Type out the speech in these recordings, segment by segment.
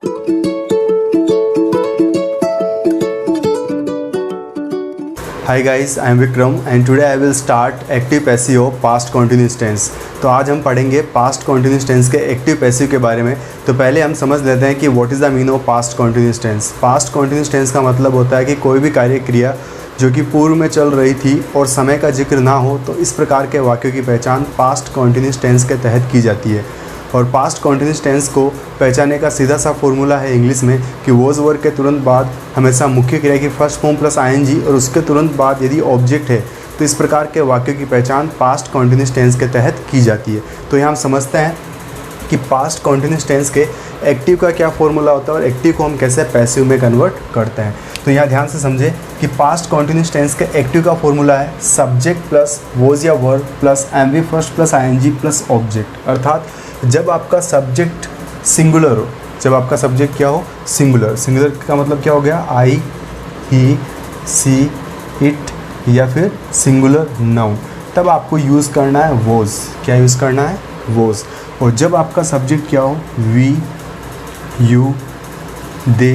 Hi guys, I am Vikram and today I will start active passive of past continuous tense। तो आज हम पढ़ेंगे past continuous tense के active passive के बारे में। तो पहले हम समझ लेते हैं कि what is the mean of past continuous tense। Past continuous tense का मतलब होता है कि कोई भी कार्य क्रिया जो कि पूर्व में चल रही थी और समय का जिक्र ना हो, तो इस प्रकार के वाक्यों की पहचान पास्ट continuous tense के तहत की जाती है। और पास्ट continuous tense को पहचानने का सीधा सा फॉर्मूला है इंग्लिश में कि वॉज वर्ब के तुरंत बाद हमेशा मुख्य क्रिया की फर्स्ट फॉर्म प्लस आईएनजी और उसके तुरंत बाद यदि ऑब्जेक्ट है, तो इस प्रकार के वाक्यों की पहचान पास्ट continuous tense के तहत की जाती है। तो यहाँ हम समझते हैं कि पास्ट continuous tense के एक्टिव का क्या फॉर्मूला होता है और एक्टिव को हम कैसे पैसिव में कन्वर्ट करते हैं। तो यहाँ ध्यान से समझे कि पास्ट continuous tense के एक्टिव का फॉर्मूला है सब्जेक्ट प्लस वॉज या verb plus M V first plus ING plus object. अर्थात जब आपका सब्जेक्ट सिंगुलर हो, जब आपका सब्जेक्ट क्या हो, सिंगुलर। सिंगुलर का मतलब क्या हो गया, आई, ही, सी, इट या फिर सिंगुलर नाउन, तब आपको यूज़ करना है वॉज। क्या यूज़ करना है, वॉज। और जब आपका सब्जेक्ट क्या हो, वी, यू, दे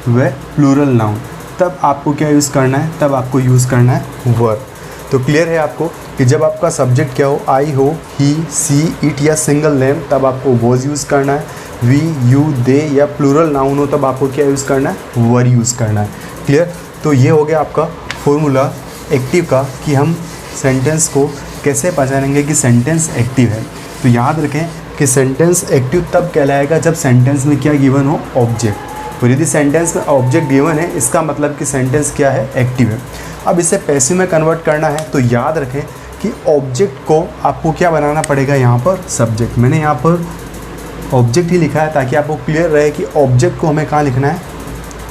व प्लूरल नाउन, तब आपको क्या यूज़ करना है, तब आपको यूज़ करना है वर्ब। तो क्लियर है आपको कि जब आपका सब्जेक्ट क्या हो, आई हो, ही, सी, इट या सिंगल नेम, तब आपको वॉज यूज़ करना है। वी, यू, दे या प्लूरल नाउन हो, तब आपको क्या यूज़ करना है, वर यूज़ करना है। क्लियर। तो ये हो गया आपका फॉर्मूला एक्टिव का कि हम सेंटेंस को कैसे पहचानेंगे कि सेंटेंस एक्टिव है। तो याद रखें कि सेंटेंस एक्टिव तब कहलाएगा जब सेंटेंस में क्या गिवन हो, ऑब्जेक्ट। और यदि सेंटेंस में ऑब्जेक्ट गिवन है, इसका मतलब कि सेंटेंस क्या है, एक्टिव है। अब इसे पैसिव में कन्वर्ट करना है, तो याद रखें कि ऑब्जेक्ट को आपको क्या बनाना पड़ेगा, यहाँ पर सब्जेक्ट। मैंने यहाँ पर ऑब्जेक्ट ही लिखा है ताकि आपको क्लियर रहे कि ऑब्जेक्ट को हमें कहाँ लिखना है,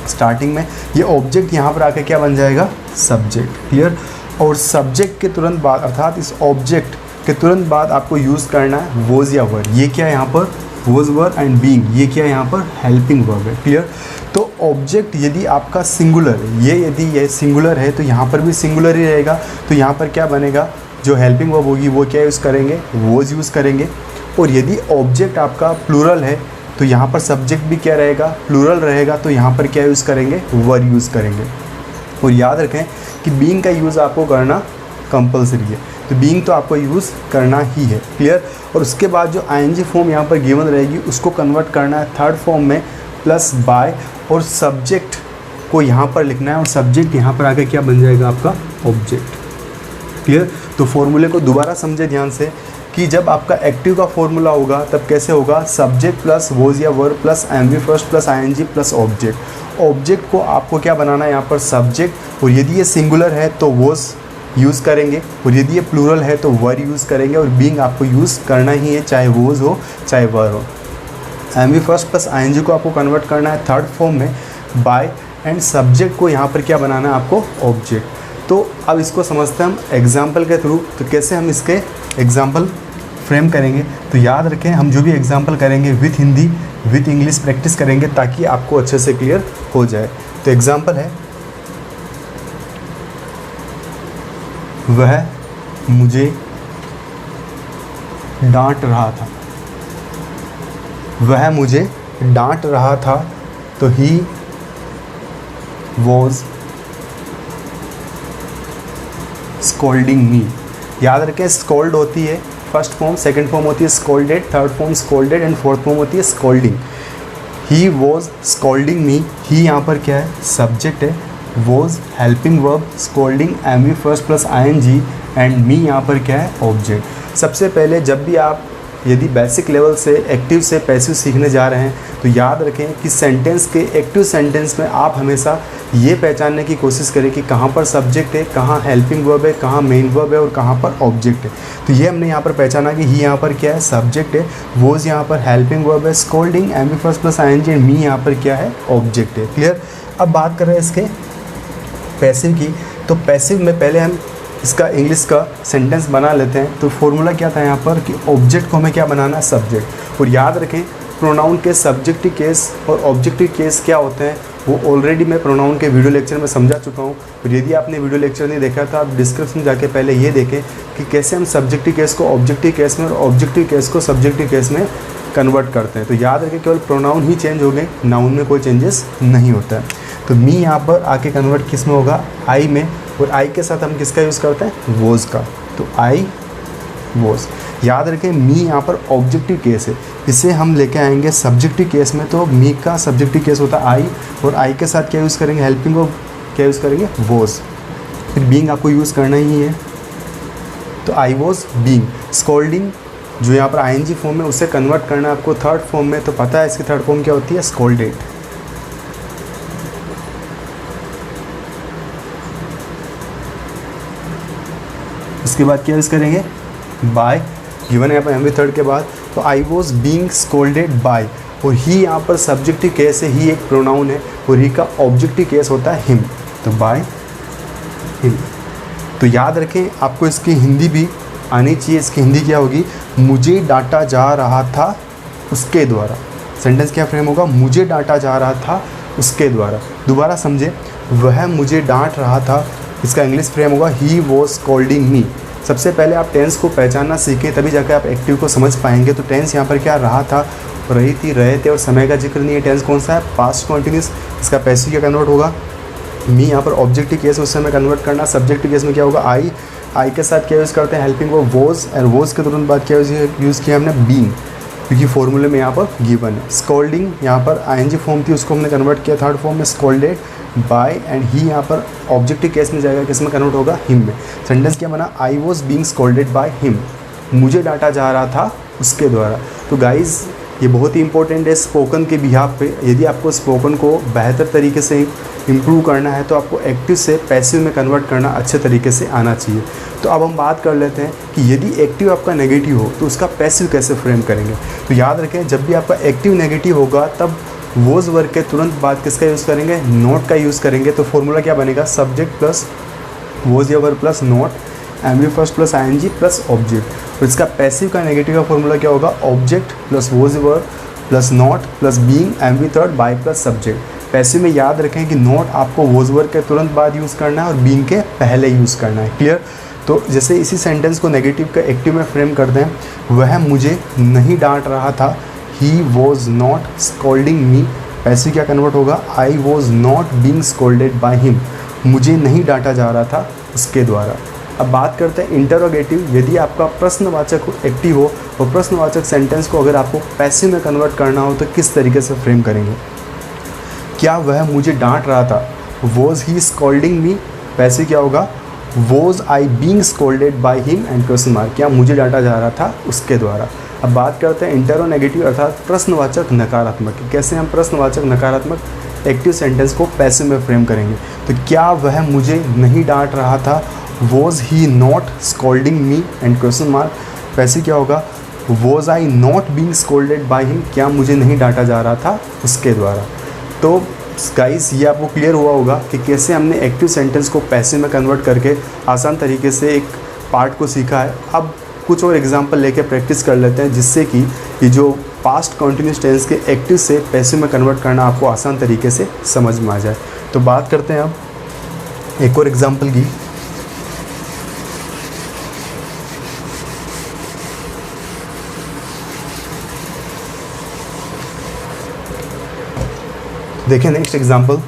स्टार्टिंग में। ये ऑब्जेक्ट यहाँ पर आके क्या बन जाएगा, सब्जेक्ट। क्लियर। और सब्जेक्ट के तुरंत बाद अर्थात इस ऑब्जेक्ट के तुरंत बाद आपको यूज़ करना है वॉज या वर। ये क्या है यहाँ पर, वॉज वर एंड बीइंग, ये क्या है यहाँ पर, हेल्पिंग वर्ब है। क्लियर। तो ऑब्जेक्ट यदि आपका सिंगुलर है, यदि ये सिंगुलर है तो यहाँ पर भी सिंगुलर ही रहेगा। तो यहाँ पर क्या बनेगा, जो हेल्पिंग वर्ब होगी वो क्या यूज़ करेंगे, वॉज यूज़ करेंगे। और यदि ऑब्जेक्ट आपका प्लूरल है तो यहाँ पर सब्जेक्ट भी क्या रहेगा, प्लूरल रहेगा। तो यहाँ पर क्या यूज़ करेंगे, वर यूज़ करेंगे। और याद रखें कि बीइंग का यूज़ आपको करना कंपलसरी है, तो बीइंग तो आपको यूज़ करना ही है। क्लियर। और उसके बाद जो आईएनजी फॉर्म यहाँ पर गिवन रहेगी उसको कन्वर्ट करना है थर्ड फॉर्म में प्लस बाय, और सब्जेक्ट को यहाँ पर लिखना है और सब्जेक्ट यहाँ पर आके क्या बन जाएगा, आपका ऑब्जेक्ट। क्लियर। तो फॉर्मूले को दोबारा समझे ध्यान से कि जब आपका एक्टिव का फॉर्मूला होगा तब कैसे होगा, सब्जेक्ट प्लस वॉज या verb plus M V first plus ING plus object. Object को आपको क्या बनाना है, यहाँ पर सब्जेक्ट। और यदि ये सिंगुलर है तो वॉज यूज़ करेंगे, और यदि ये प्लूरल है तो वर यूज़ करेंगे। और बीइंग आपको यूज़ करना ही है, चाहे वॉज हो चाहे वर हो। M V first plus ING को आपको कन्वर्ट करना है थर्ड फॉर्म में बाय, एंड सब्जेक्ट को यहाँ पर क्या बनाना है, आपको ऑब्जेक्ट। तो अब इसको समझते हैं हम एग्जाम्पल के थ्रू। तो कैसे हम इसके एग्जाम्पल फ्रेम करेंगे, तो याद रखें हम जो भी एग्जाम्पल करेंगे with Hindi with English practice करेंगे ताकि आपको अच्छे से क्लियर हो जाए। तो एग्जाम्पल है, वह मुझे डांट रहा था। वह मुझे डांट रहा था, तो ही वॉज स्कोल्डिंग मी। याद रखें स्कोल्ड होती है फर्स्ट फॉर्म, सेकंड फॉर्म होती है scolded, third form scolded and fourth form होती है scolding. He was scolding me, he यहाँ पर क्या है, सब्जेक्ट है। Was helping verb, scolding M V first plus ING and me यहाँ पर क्या है, ऑब्जेक्ट। सबसे पहले जब भी आप यदि बेसिक लेवल से एक्टिव से पैसिव सीखने जा रहे हैं तो याद रखें कि सेंटेंस के एक्टिव सेंटेंस में आप हमेशा ये पहचानने की कोशिश करें कि कहाँ पर सब्जेक्ट है, कहाँ हेल्पिंग वर्ब है, कहाँ मेन वर्ब है और कहाँ पर ऑब्जेक्ट है। तो ये हमने यहाँ पर पहचाना कि ही यहाँ पर क्या है, सब्जेक्ट है। वॉज यहाँ पर हेल्पिंग वर्ब है, scolding M V first plus ING and me यहाँ पर क्या है, ऑब्जेक्ट है। क्लियर। अब बात कर रहे हैं इसके पैसिव की। तो पैसिव में पहले हम इसका इंग्लिश का सेंटेंस बना लेते हैं। तो फॉर्मूला क्या था यहाँ पर कि ऑब्जेक्ट को हमें क्या बनाना है, सब्जेक्ट। और याद रखें प्रोनाउन के सब्जेक्टिव केस और ऑब्जेक्टिव केस क्या होते हैं वो ऑलरेडी मैं प्रोनाउन के वीडियो लेक्चर में समझा चुका हूँ। और यदि आपने वीडियो लेक्चर नहीं देखा तो आप डिस्क्रिप्शन जाके पहले ये देखें कि कैसे हम सब्जेक्टिव केस को ऑब्जेक्टिव केस में और ऑब्जेक्टिव केस को सब्जेक्टिव केस में कन्वर्ट करते हैं। तो याद रखें केवल प्रोनाउन ही चेंज हो गए, नाउन में कोई चेंजेस नहीं होता है। तो मी यहाँ पर आके कन्वर्ट किस में होगा, आई में, और आई के साथ हम किसका यूज़ करते हैं, वॉज का। तो आई वॉज। याद रखें मी यहाँ पर ऑब्जेक्टिव केस है, इसे हम लेके आएंगे सब्जेक्टिव केस में। तो मी का सब्जेक्टिव केस होता है आई, और आई के साथ क्या यूज़ करेंगे, हेल्पिंग को क्या यूज़ करेंगे, वॉज। फिर बीइंग आपको यूज़ करना ही है, तो आई वॉज बीइंग। स्कोल्डिंग जो यहाँ पर आईएनजी फॉर्म में, उसे कन्वर्ट करना आपको थर्ड फॉर्म में, तो पता है इसकी थर्ड फॉर्म क्या होती है, स्कोल्डेड। इसके बाद क्या यूज़ करेंगे, बाय। गिवन है यहाँ पर थर्ड के बाद, तो I was being scolded by, और ही यहाँ पर सब्जेक्टिव केस है, ही एक प्रोनाउन है, और ही का ऑब्जेक्टिव केस होता है हिम, तो बाय हिम। तो याद रखें आपको इसकी हिंदी भी आनी चाहिए। इसकी हिंदी क्या होगी, मुझे डांटा जा रहा था उसके द्वारा। सेंटेंस क्या फ्रेम होगा, मुझे डांटा जा रहा था उसके द्वारा। दोबारा समझे, वह मुझे डांट रहा था, इसका इंग्लिश फ्रेम होगा ही वॉज स्कोल्डिंग मी। सबसे पहले आप टेंस को पहचानना सीखें, तभी जाकर आप एक्टिव को समझ पाएंगे। तो टेंस यहाँ पर क्या, रहा था, रही थी, रहे थे, और समय का जिक्र नहीं है। टेंस कौन सा है, पास्ट कॉन्टिन्यूस। इसका पैसिव क्या कन्वर्ट होगा, मी। यहाँ पर ऑब्जेक्टिव केस में उस समय कन्वर्ट करना। सब्जेक्टिव केस में क्या होगा, आई। आई के साथ क्या यूज़ करते हैं, हेल्पिंग को वॉज, और वॉज के तुरंत बाद क्या यूज़ किया हमने, बीइंग, क्योंकि फॉर्मूले में यहाँ पर गिवन है। स्कोल्डिंग यहाँ पर आईएनजी फॉर्म थी, उसको हमने कन्वर्ट किया थर्ड फॉर्म में, स्कोल्डेड बाय। एंड ही यहाँ पर ऑब्जेक्टिव केस में जाएगा, किस में कन्वर्ट होगा, हिम में। सेंटेंस क्या बना, आई was being scolded by him, मुझे डांटा जा रहा था उसके द्वारा। तो गाइज़ ये बहुत ही इंपॉर्टेंट है स्पोकन के बिहाफ पे। यदि आपको स्पोकन को बेहतर तरीके से इम्प्रूव करना है, तो आपको एक्टिव से पैसिव में कन्वर्ट करना अच्छे तरीके से आना चाहिए। तो अब हम बात कर लेते हैं कि यदि एक्टिव आपका नेगेटिव हो तो उसका पैसिव कैसे फ्रेम करेंगे। तो याद रखें, जब भी आपका एक्टिव नेगेटिव होगा तब वॉज वर्ग के तुरंत बाद किसका यूज़ करेंगे, नॉट का यूज़ करेंगे। तो फॉर्मूला क्या बनेगा, सब्जेक्ट प्लस वॉज या verb plus not, MV first plus ING plus object. तो इसका पैसिव का नेगेटिव का फॉर्मूला क्या होगा, object plus was verb plus not plus being, MV third, by plus subject. Passive में याद रखें कि नॉट आपको वॉज वर्ब के तुरंत बाद यूज़ करना है और बीइंग के पहले यूज़ करना है। क्लियर। तो जैसे इसी सेंटेंस को नेगेटिव का एक्टिव में फ्रेम करते हैं, वह मुझे नहीं डांट रहा था, he was not scolding me. Passive क्या कन्वर्ट होगा, I was not being scolded by him, मुझे नहीं डांटा जा रहा था उसके द्वारा। अब बात करते हैं इंटरोगेटिव। यदि आपका प्रश्नवाचक एक्टिव हो और प्रश्नवाचक सेंटेंस को अगर आपको पैसिव में कन्वर्ट करना हो तो किस तरीके से फ्रेम करेंगे। क्या वह मुझे डांट रहा था, was he scolding me. Passive क्या होगा, was I being scolded by him and question mark, क्या मुझे डांटा जा रहा था उसके द्वारा। अब बात करते हैं इंटरोनेगेटिव अर्थात प्रश्नवाचक नकारात्मक। कैसे हम प्रश्नवाचक नकारात्मक एक्टिव सेंटेंस को पैसिव में फ्रेम करेंगे। तो क्या वह मुझे नहीं डांट रहा था, was he not scolding me and question mark. Passive क्या होगा, was I not being scolded by him, क्या मुझे नहीं डांटा जा रहा था उसके द्वारा। तो गाइस ये आपको क्लियर हुआ होगा कि कैसे हमने एक्टिव सेंटेंस को पैसिव में कन्वर्ट करके आसान तरीके से एक पार्ट को सीखा है। अब कुछ और एग्जांपल लेके प्रैक्टिस कर लेते हैं, जिससे कि ये जो पास्ट कंटिन्यूअस टेंस के एक्टिव से पैसिव में कन्वर्ट करना आपको आसान तरीके से समझ में आ जाए। तो बात करते हैं अब एक और एग्जांपल की। देखिए नेक्स्ट एग्जांपल,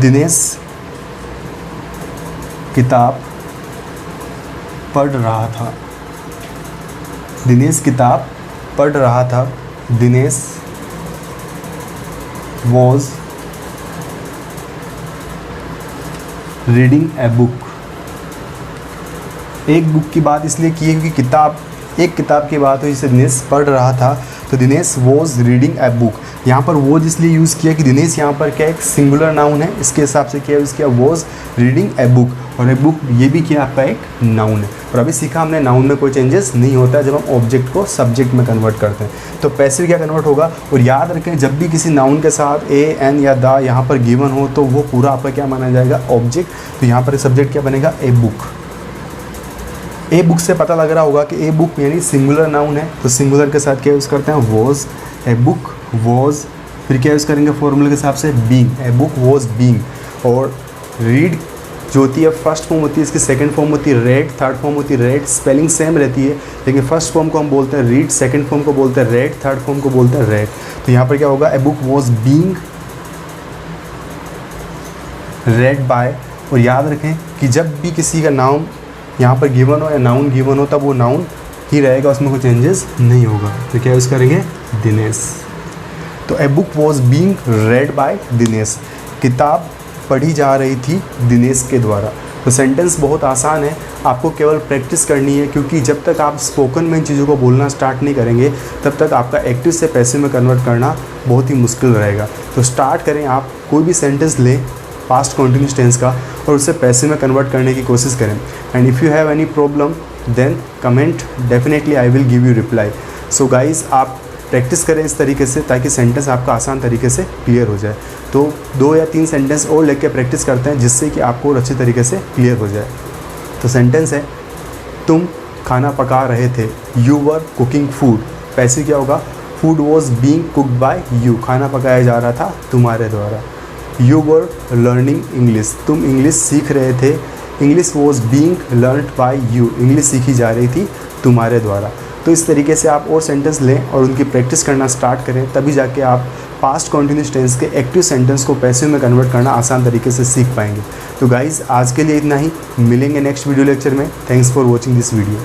दिनेश किताब पढ़ रहा था। दिनेश किताब पढ़ रहा था। Dinesh was reading a book. एक बुक की बात इसलिए की है क्योंकि एक किताब की बात हुई जिसे दिनेश पढ़ रहा था, तो Dinesh was reading a book. यहाँ पर वॉज इसलिए यूज़ किया कि दिनेश यहाँ पर क्या एक सिंगुलर नाउन है, इसके हिसाब से क्या यूज़ किया, वॉज रीडिंग ए बुक। और ए बुक ये भी क्या आपका एक नाउन है। और अभी सीखा हमने नाउन में कोई चेंजेस नहीं होता है जब हम ऑब्जेक्ट को सब्जेक्ट में कन्वर्ट करते हैं। तो पैसिव क्या कन्वर्ट होगा। और याद रखें जब भी किसी नाउन के साथ ए एन या द यहाँ पर गिवन हो तो वो पूरा आपका क्या माना जाएगा, ऑब्जेक्ट। तो यहाँ पर सब्जेक्ट क्या बनेगा, ए बुक। ए बुक से पता लग रहा होगा कि ए बुक यानी सिंगुलर नाउन है, तो सिंगुलर के साथ क्या यूज़ करते हैं, वॉज। ए बुक वॉज, फिर क्या यूज़ करेंगे फॉर्मूले के हिसाब से, being. A book was being. और रीड जो होती है फर्स्ट फॉर्म होती है, इसकी सेकंड फॉर्म होती है रेड, थर्ड फॉर्म होती है रेड। स्पेलिंग सेम रहती है, लेकिन फर्स्ट फॉर्म को हम बोलते हैं रीड, सेकंड फॉर्म को बोलते हैं रेड, थर्ड फॉर्म को बोलते हैं रेड। तो यहाँ पर क्या होगा, a book was being read by. और याद रखें कि जब भी किसी का नाम यहाँ पर गिवन हो या नाउन गिवन हो तब वो नाउन ही रहेगा, उसमें कोई चेंजेस नहीं होगा। तो क्या यूज़ करेंगे, दिनेश। तो a book was being read by Dinesh, किताब पढ़ी जा रही थी दिनेश के द्वारा। तो सेंटेंस बहुत आसान है, आपको केवल प्रैक्टिस करनी है, क्योंकि जब तक आप स्पोकन में इन चीज़ों को बोलना स्टार्ट नहीं करेंगे तब तक आपका एक्टिव से पैसिव में कन्वर्ट करना बहुत ही मुश्किल रहेगा। तो स्टार्ट करें, आप कोई भी सेंटेंस लें पास्ट कंटिन्यूअस टेंस का और उसे पैसिव में कन्वर्ट करने की कोशिश करें। And if you have any problem then comment, definitely I will give you reply. So guys, आप प्रैक्टिस करें इस तरीके से ताकि सेंटेंस आपका आसान तरीके से क्लियर हो जाए। तो 2 या 3 सेंटेंस और लेके प्रैक्टिस करते हैं जिससे कि आपको और अच्छी तरीके से क्लियर हो जाए। तो सेंटेंस है, तुम खाना पका रहे थे, you were cooking food. Passive क्या होगा, food was being cooked by you, खाना पकाया जा रहा था तुम्हारे द्वारा। यू वर लर्निंग इंग्लिश, तुम इंग्लिश सीख रहे थे, English was being learned by you, इंग्लिश सीखी जा रही थी तुम्हारे द्वारा। तो इस तरीके से आप और सेंटेंस लें और उनकी प्रैक्टिस करना स्टार्ट करें, तभी जाके आप पास्ट कंटिन्यूअस टेंस के एक्टिव सेंटेंस को पैसिव में कन्वर्ट करना आसान तरीके से सीख पाएंगे। तो गाइज़, आज के लिए इतना ही, मिलेंगे नेक्स्ट वीडियो लेक्चर में। Thanks for watching this video.